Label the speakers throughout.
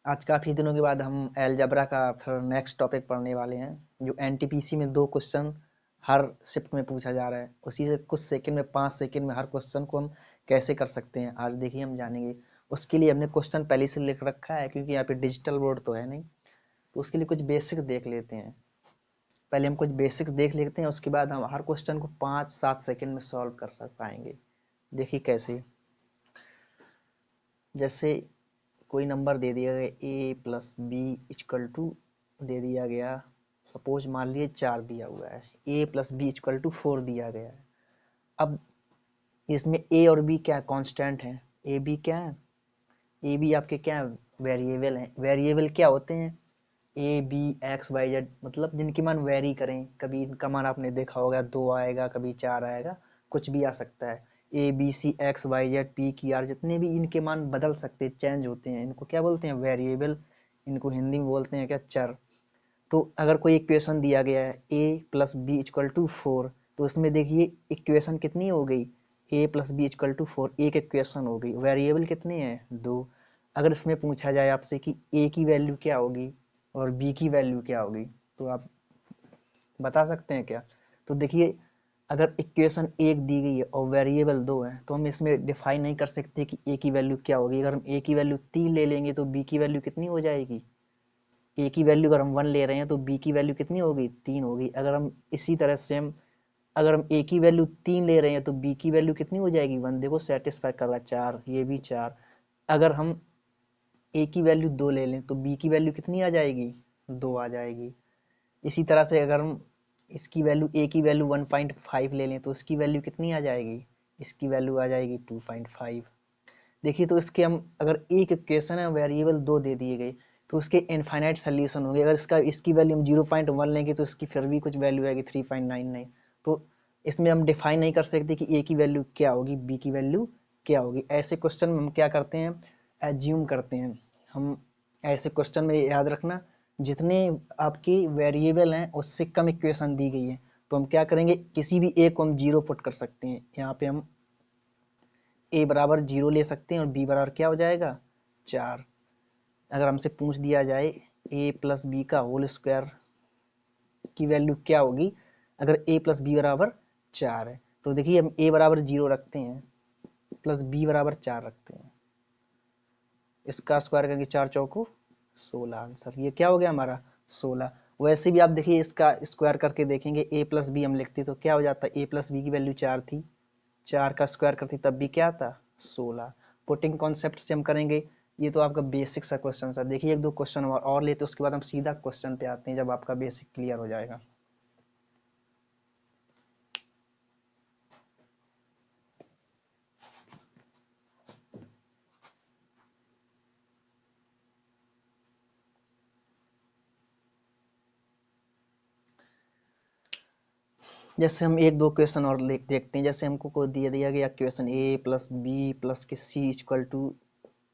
Speaker 1: आज काफ़ी दिनों के बाद हम अलजेब्रा का फिर नेक्स्ट टॉपिक पढ़ने वाले हैं, जो एनटीपीसी में 2 क्वेश्चन हर शिफ्ट में पूछा जा रहा है। उसी से कुछ सेकंड में 5 सेकंड में हर क्वेश्चन को हम कैसे कर सकते हैं, आज देखिए हम जानेंगे। उसके लिए हमने क्वेश्चन पहले से लिख रखा है, क्योंकि यहाँ पे डिजिटल बोर्ड तो है नहीं, तो उसके लिए कुछ बेसिक देख लेते हैं। पहले हम कुछ बेसिक्स देख लेते हैं, उसके बाद हम हर क्वेश्चन को 5-7 सेकंड में सॉल्व कर पाएंगे। देखिए कैसे। जैसे कोई नंबर दे दिया गया a+b=, दे दिया गया, सपोज मान लीजिए 4 दिया हुआ है, a+b=4 दिया गया है। अब इसमें a और b क्या है, कांस्टेंट है। ए बी क्या है, ए बी आपके क्या है, वेरिएबल हैं। वेरिएबल क्या होते हैं, A B X Y Z, मतलब जिनके मान वेरी करें। कभी इनका मान आपने देखा होगा 2 आएगा, कभी 4 आएगा, कुछ भी आ सकता है। A B C X Y Z P Q R, जितने भी इनके मान बदल सकते हैं, चेंज होते हैं, इनको क्या बोलते हैं, वेरिएबल। इनको हिंदी में बोलते हैं क्या, चर। तो अगर कोई इक्वेशन दिया गया है a+b=4, तो इसमें देखिए इक्वेशन कितनी हो गई, a+b=4, एक इक्वेशन हो गई। वेरिएबल कितने हैं, 2। अगर इसमें पूछा जाए आपसे कि a की वैल्यू क्या होगी और b की वैल्यू क्या होगी, तो आप बता सकते हैं क्या। तो देखिए, अगर इक्वेशन 1 दी गई है और वेरिएबल 2 है, तो हम इसमें डिफाइन नहीं कर सकते कि a की वैल्यू क्या होगी। अगर हम a की वैल्यू 3 ले लेंगे तो b की वैल्यू कितनी हो जाएगी, ए की वैल्यू अगर हम 1 ले रहे हैं तो बी की वैल्यू कितनी होगी, 3 होगी। अगर हम इसी तरह से अगर हम ए की वैल्यू 3 ले रहे हैं तो बी की वैल्यू कितनी हो जाएगी, 1। देखो सेटिस्फाई कर रहा है, 4, ये भी 4। अगर हम ए की वैल्यू 2 ले लें तो बी की वैल्यू कितनी आ जाएगी, 2 आ जाएगी। इसी तरह से अगर हम इसकी वैल्यू ए की वैल्यू 1.5 ले लें तो उसकी वैल्यू कितनी आ जाएगी, इसकी वैल्यू आ जाएगी 2.5। देखिए, तो इसके हम अगर एक इक्वेशन है, वेरिएबल 2 दे दिए गए, तो उसके इनफाइनाइट सोल्यूशन होंगे। अगर इसकी वैल्यू हम 0.1 लेंगे तो इसकी फिर भी कुछ वैल्यू आएगी 3.99। तो इसमें हम डिफाइन नहीं कर सकते कि ए की वैल्यू क्या होगी, बी की वैल्यू क्या होगी। ऐसे क्वेश्चन में हम क्या करते हैं, एज्यूम करते हैं। हम ऐसे क्वेश्चन में याद रखना, जितने आपकी वेरिएबल हैं उससे कम इक्वेशन दी गई है, तो हम क्या करेंगे, किसी भी एक को हम 0 पुट कर सकते हैं। यहाँ पे हम a बराबर 0 ले सकते हैं और b बराबर क्या हो जाएगा, 4। अगर हमसे पूछ दिया जाए a+b का होल स्क्वायर की वैल्यू क्या होगी, अगर a+b बराबर 4 है, तो देखिए हम a बराबर 0 रखते हैं प्लस b बराबर 4 रखते हैं। इसका स्क्वायर करके 4 चौको 16, आंसर ये क्या हो गया हमारा, 16। वैसे भी आप देखिए, इसका स्क्वायर करके देखेंगे, a+b हम लिखते तो क्या हो जाता, a+b की वैल्यू 4 थी, 4 का स्क्वायर करती तब भी क्या था, 16। पुटिंग कॉन्सेप्ट से हम करेंगे। ये तो आपका बेसिक सा क्वेश्चन था। देखिए एक दो क्वेश्चन और लेते, उसके बाद हम सीधा क्वेश्चन पे आते हैं, जब आपका बेसिक क्लियर हो जाएगा। जैसे हम एक दो क्वेश्चन और देखते हैं। जैसे हमको को दिया गया क्वेश्चन a+b+c=,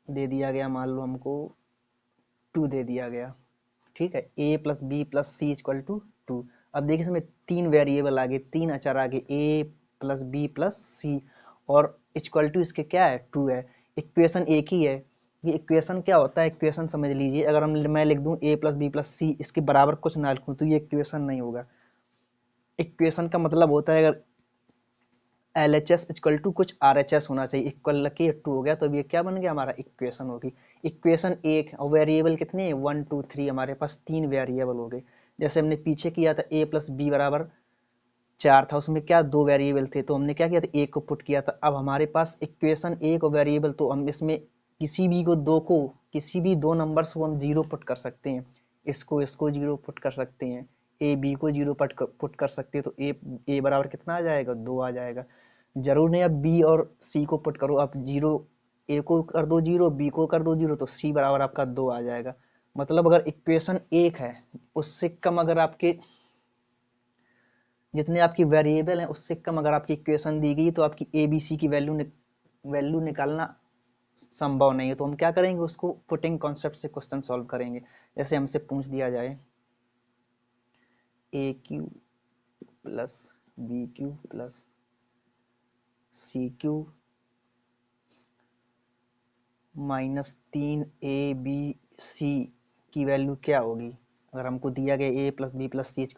Speaker 1: दे दिया गया, मान लो हमको 2 दे दिया गया, ठीक है। a+b+c=2। अब देखिए इसमें 3 वेरिएबल आ गए, 3 अचर आ गए, a+b+c, और इक्वल टू इसके क्या है, 2 है। इक्वेशन एक ही है। ये इक्वेशन क्या होता है, इक्वेशन समझ लीजिए, अगर मैं लिख दूं a+b+c, इसके बराबर कुछ ना लिखूं तो ये इक्वेशन नहीं होगा। इक्वेशन का मतलब होता है, अगर LHS इक्वल टू कुछ RHS होना चाहिए, इक्वल के 2 हो गया तो अब ये क्या बन गया, हमारा इक्वेशन होगी। इक्वेशन एक, और वेरिएबल कितने हैं, 1 2 3, हमारे पास 3 वेरिएबल हो गए। जैसे हमने पीछे किया था a+b बराबर 4 था, उसमें क्या 2 वेरिएबल थे, तो हमने क्या किया था, एक को पुट किया था। अब हमारे पास इक्वेशन एक और वेरिएबल, तो हम इसमें किसी भी दो नंबर्स को हम 0 पुट कर सकते हैं। इसको 0 पुट कर सकते हैं, ए बी को 0 पुट कर सकते हैं, तो ए बराबर कितना आ जाएगा, 2 आ जाएगा। जरूर नहीं अब बी और सी को पुट करो, आप 0, ए को कर दो 0, बी को कर दो 0, तो सी बराबर आपका 2 आ जाएगा। मतलब अगर इक्वेशन एक है, उससे कम अगर आपके जितने आपकी वेरिएबल हैं उससे कम अगर आपकी इक्वेशन दी गई, तो आपकी ए बी सी की वैल्यू निकालना संभव नहीं है। तो हम क्या करेंगे, उसको पुटिंग कॉन्सेप्ट से क्वेश्चन सॉल्व करेंगे। जैसे हमसे पूछ दिया जाए a³ plus b³ plus c³ -3abc की वैल्यू क्या होगी? अगर हमको दिया गया a + b + c =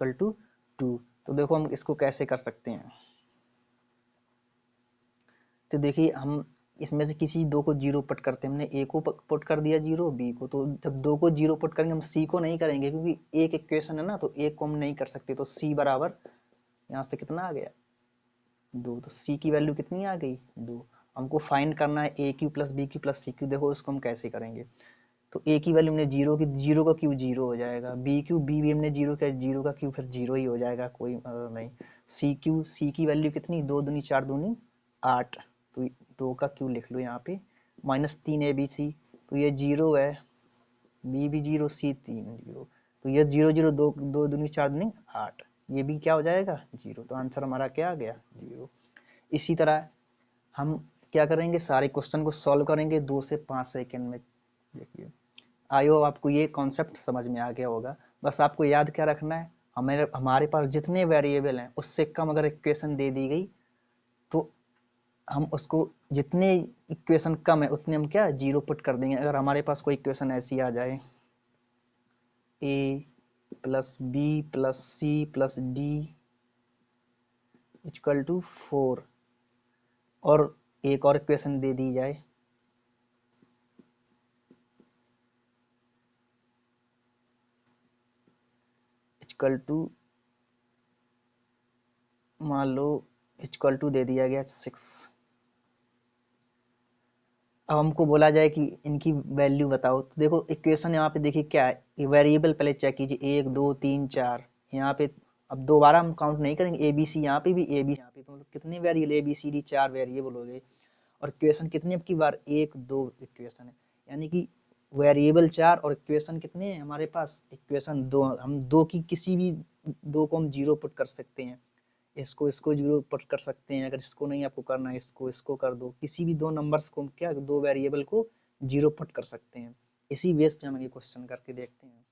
Speaker 1: 2, तो देखो हम इसको कैसे कर सकते हैं। तो देखिए हम इसमें से किसी दो को जीरो पुट करते हैं। हमने ए को पुट कर दिया जीरो, बी को, तो जब दो को जीरो पुट करेंगे हम सी को नहीं करेंगे, क्योंकि एक इक्वेशन है ना, तो एक को हम नहीं कर सकते। तो सी बराबर यहाँ पे कितना आ गया? 2। तो सी की वैल्यू कितनी आ गई? 2। हमको फाइंड करना है a cube plus b cube plus c cube. देखो इसको हम कैसे करेंगे। तो ए की वैल्यू हमने जीरो की, जीरो का क्यू जीरो हो जाएगा। बी क्यू, बी भी हमने जीरो किया, जीरो का क्यू फिर जीरो ही हो जाएगा, कोई नहीं। सी क्यू, सी की वैल्यू कितनी? 2 दूनी 4 दूनी 8, तो 2 का क्यू लिख लो यहाँ पे। -3abc, तो ये जीरो है, बी भी जीरो, सी 3 जीरो, तो ये जीरो जीरो, 2 दूनी 4 दूनी 8, ये भी क्या हो जाएगा? जीरो। तो आंसर हमारा क्या आ गया? जीरो। इसी तरह हम क्या करेंगे, सारे क्वेश्चन को सॉल्व करेंगे 2 से 5 सेकेंड में। देखिए आई होप आपको ये कॉन्सेप्ट समझ में आ गया होगा। बस आपको याद क्या रखना है, हमारे पास जितने वेरिएबल हैं उससे कम अगर इक्वेशन दे दी गई तो हम उसको, जितने इक्वेशन कम है उतने हम क्या जीरो पुट कर देंगे। अगर हमारे पास कोई इक्वेशन ऐसी आ जाए a + b + c + d = 4, और एक और इक्वेशन दे दी जाए = मान लो = दे दिया गया 6। अब हमको बोला जाए कि इनकी वैल्यू बताओ, तो देखो इक्वेशन यहाँ पे देखिए क्या है, वेरिएबल पहले चेक कीजिए 1 2 3 4 यहाँ पे। अब दोबारा हम काउंट नहीं करेंगे, ए बी सी यहाँ पे भी, ए बी यहाँ पे, तो मतलब कितने variable, A B C D 4 variable हो गए। और इक्वेशन कितनी अब की बार? 1 2 इक्वेशन है, यानी कि वेरिएबल 4 और इक्वेशन कितने हैं हमारे पास? इक्वेशन 2। हम दो की किसी भी दो को हम जीरो पुट कर सकते हैं, इसको जीरो पुट कर सकते हैं। अगर इसको नहीं आपको करना है, इसको कर दो, किसी भी दो नंबर्स को क्या, दो वेरिएबल को जीरो पुट कर सकते हैं। इसी बेस पे हम ये क्वेश्चन करके देखते हैं।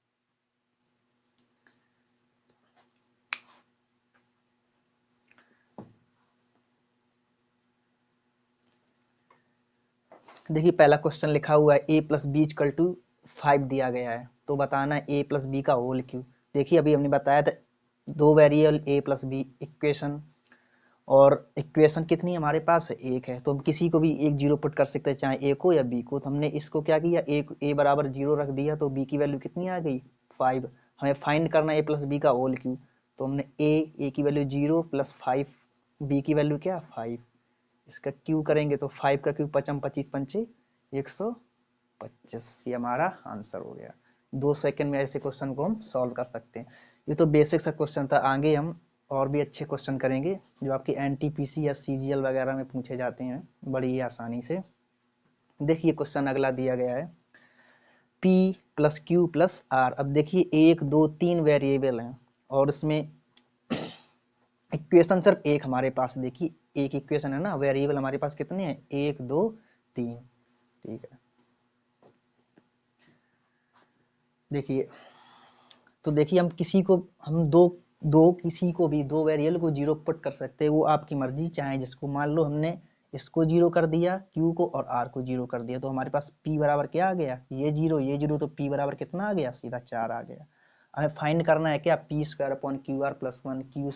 Speaker 1: देखिए पहला क्वेश्चन लिखा हुआ है a + b = 5 दिया गया है, तो बताना है a + b का होल क्यू। देखिए अभी हमने बताया था दो वेरिएबल a + b इक्वेशन, और इक्वेशन कितनी हमारे पास है? एक है, तो हम किसी को भी एक जीरो पुट कर सकते हैं, चाहे ए को या बी को। तो हमने इसको क्या किया, ए बराबर जीरो रख दिया, तो बी की वैल्यू कितनी आ गई? 5। हमें फाइंड करना है a + b का होल क्यू, तो हमने ए की वैल्यू 0 + 5, बी की वैल्यू क्या? 5। इसका क्यू करेंगे तो 5 का क्यू 5 25 पंचे 125, ये हमारा आंसर हो गया। 2 सेकंड में ऐसे क्वेश्चन को हम सॉल्व कर सकते हैं। ये तो बेसिक सा क्वेश्चन था, आगे हम और भी अच्छे क्वेश्चन करेंगे जो आपकी एनटीपीसी या सीजीएल वगैरह में पूछे जाते हैं बड़ी आसानी से। देखिए क्वेश्चन अगला दिया गया है P + Q + R। अब देखिए 1 2 3 वेरिएबल हैं और इसमें इक्वेशन सिर्फ एक हमारे पास, देखिए एक इक्वेशन है ना, वेरिएबल हमारे पास कितने हैं? 1 2 3। ठीक है, देखिए तो देखिए हम किसी को, हम किसी को भी दो वेरिएबल को जीरो पुट कर सकते हैं, वो आपकी मर्जी, चाहे जिसको। मान लो हमने इसको जीरो कर दिया क्यू को, और आर को जीरो कर दिया, तो हमारे पास पी बराबर क्या आ गया? ये जीरो, तो पी बराबर कितना आ गया? सीधा 4 आ गया। हमें फाइंड करना है क्या? p² / QR+1, q²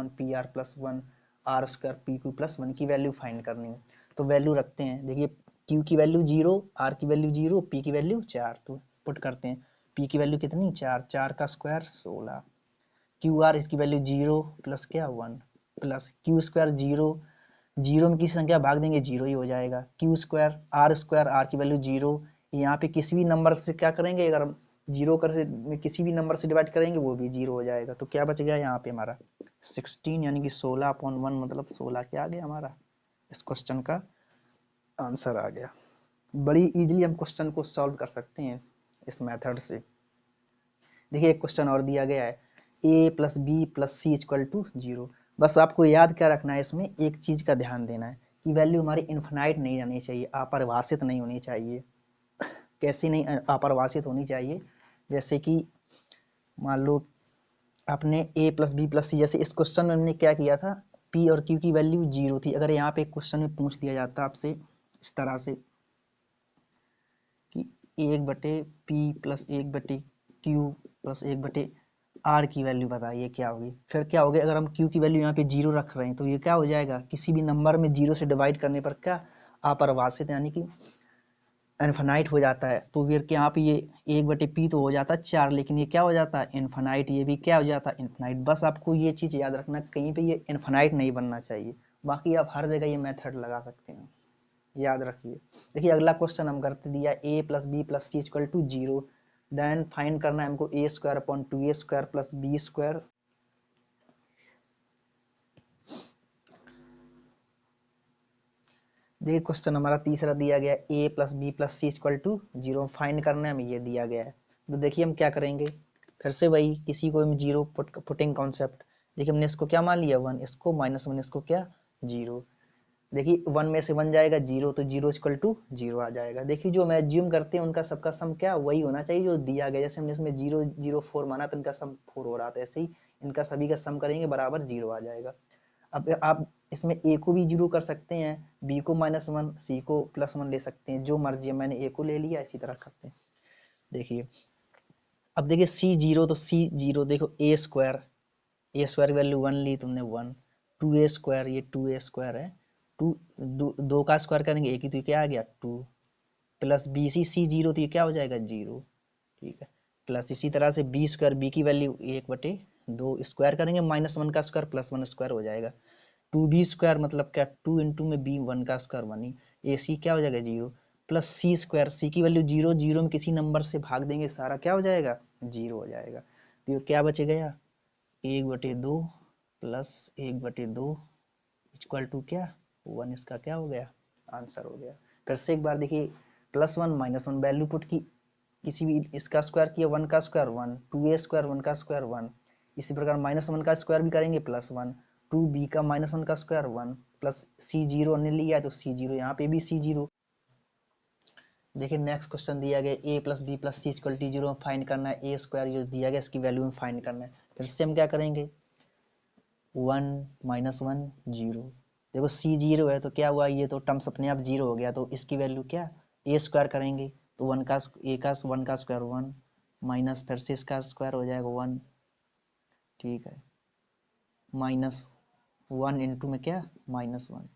Speaker 1: / PR+1, r² PQ+1 की वैल्यू फाइंड करनी है। तो वैल्यू रखते हैं, देखिए क्यू की वैल्यू 0, आर की वैल्यू 0, पी की वैल्यू 4, तो पुट करते हैं। पी की वैल्यू कितनी? 4, 4 का स्क्वायर 16, क्यू आर इसकी वैल्यू 0 प्लस क्या 1, प्लस क्यू² 0, 0 में किसी संख्या भाग देंगे 0 ही हो जाएगा। क्यू² आर की वैल्यू 0, यहाँ पे किसी भी नंबर से क्या करेंगे, अगर हम 0 कर किसी भी नंबर से डिवाइड करेंगे वो भी 0 हो जाएगा। तो क्या बच गया यहाँ पे हमारा 16, यानी कि 16/1, मतलब 16 क्या आ गया हमारा? इस क्वेश्चन का आंसर आ गया। बड़ी इजीली हम क्वेश्चन को सॉल्व कर सकते हैं इस मेथड से। देखिए एक क्वेश्चन और दिया गया है a + b + c = 0। बस आपको याद क्या रखना है, इसमें एक चीज का ध्यान देना है कि वैल्यू हमारी इन्फिनाइट नहीं रहनी चाहिए, अपरिभाषित नहीं होनी चाहिए। कैसी नहीं अपरिभाषित होनी चाहिए? जैसे कि मान लो आपने a + b + c, जैसे इस क्वेश्चन में हमने क्या किया था, p और q की वैल्यू 0 थी। अगर यहाँ पे क्वेश्चन में पूछ दिया जाता आपसे इस तरह से एक बटे पी प्लस एक बटे क्यू प्लस एक बटे आर की वैल्यू बताइए क्या होगी। फिर क्या होगा, अगर हम क्यू की वैल्यू यहाँ पे जीरो रख रहे हैं तो ये क्या हो जाएगा, किसी भी नंबर में जीरो से डिवाइड करने पर क्या अपरिभाषित यानी कि इनफाइनाइट हो जाता है। तो फिर क्या यहाँ पे ये एक बटे पी तो हो जाता है 4, लेकिन ये क्या हो जाता है इनफाइनाइट, ये भी क्या हो जाता है इनफाइनाइट। बस आपको ये चीज़ याद रखना, कहीं पे ये इनफाइनाइट नहीं बनना चाहिए। बाकी आप हर जगह ये मेथड लगा सकते हैं, याद रखिए। देखिए अगला क्वेश्चन हम करते दिया a plus B plus C equal to zero, then find करना है हमको A square upon two A square plus B square. देखिए क्वेश्चन हमारा तीसरा दिया गया है a plus B plus C equal to zero, find करना है हमें, ये दिया गया है। तो देखिए हम क्या करेंगे, फिर से वही किसी को हम जीरो पुटिंग कॉन्सेप्ट। देखिए हमने इसको क्या मान लिया 1, इसको -1, इसको क्या जीरो। देखिए 1 में से 1 जाएगा जीरो, तो जीरो इक्वल टू जीरो आ जाएगा। देखिए जो हम एज्यूम करते हैं उनका सबका सम क्या वही होना चाहिए जो दिया गया। जैसे हमने इसमें 0 0 4 माना तो इनका सम 4 हो रहा था, ऐसे ही इनका सभी का सम करेंगे बराबर 0 आ जाएगा। अब आप इसमें a को भी 0 कर सकते हैं, b को -1, c को +1 ले सकते हैं, जो मर्जी है। मैंने a को ले लिया, इसी तरह करते हैं। देखिए अब देखिए c 0 तो c 0, देखो a स्क्वायर की वैल्यू 1 ली तुमने 1, 2a स्क्वायर, ये 2a स्क्वायर है, टू दो का स्क्वायर करेंगे एक ही, तो क्या आ गया 2, प्लस बी सी 0 तो ये क्या हो जाएगा 0, ठीक है। प्लस इसी तरह से बी स्क्वायर, बी की वैल्यू 1/2, स्क्वायर करेंगे -1 का स्क्वायर +1 स्क्वायर हो जाएगा। 2b स्क्वायर मतलब क्या 2 इंटू में b 1 का स्क्वायर 1 ही, ए सी क्या हो जाएगा 0, प्लस सी स्क्वायर, सी की वैल्यू 0, 0 में किसी नंबर से भाग देंगे सारा क्या हो जाएगा 0 हो जाएगा। तो ये क्या बच गया 1/2 प्लस 1/2 इक्वल टू क्या 1, इसका क्या हो गया आंसर हो गया। फिर से एक बार देखिए +1 -1 वैल्यू पुट की, किसी भी इसका स्क्वायर किया 1 का स्क्वायर 1, 2a स्क्वायर 1 का स्क्वायर 1, इसी प्रकार -1 का स्क्वायर भी करेंगे +1, 2b का -1 का स्क्वायर 1, प्लस सी 0 हमने लिया है तो सी 0, यहाँ पे भी सी 0। देखिए नेक्स्ट क्वेश्चन दिया गया a plus B plus C equal to 0 find करना है, ए स्क्वायर जो दिया गया इसकी वैल्यू में फाइंड करना है। फिर से हम क्या करेंगे 1 -1 0, देखो सी 0 है तो क्या हुआ, ये तो टर्म्स अपने आप 0 हो गया, तो इसकी वैल्यू क्या ए स्क्वायर करेंगे तो 1 का स्क्वायर 1 माइनस फिर से इसका स्क्वायर हो जाएगा 1, ठीक है, -1 इंटू में क्या -1,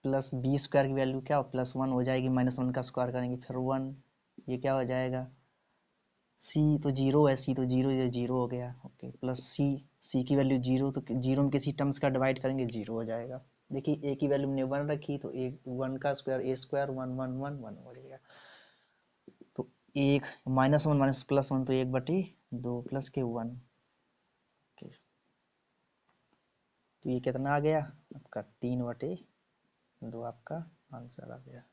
Speaker 1: प्लस बी स्क्वायर की वैल्यू क्या +1 हो जाएगी, -1 का स्क्वायर करेंगे फिर 1, ये क्या हो जाएगा सी तो 0 है, सी तो 0, ये 0 हो गया, ओके, प्लस सी की वैल्यू 0, तो 0 में किसी टर्म्स का डिवाइड करेंगे 0 हो जाएगा। देखिए ए की वैल्यू हमने 1 रखी तो एक 1 का स्क्वायर ए स्क्वायर 1 1 1 1 हो जाएगा। तो एक -1 माइनस +1 तो 1/2 प्लस के 1, ओके, तो ये कितना आ गया आपका 3/2 आपका आंसर आ गया।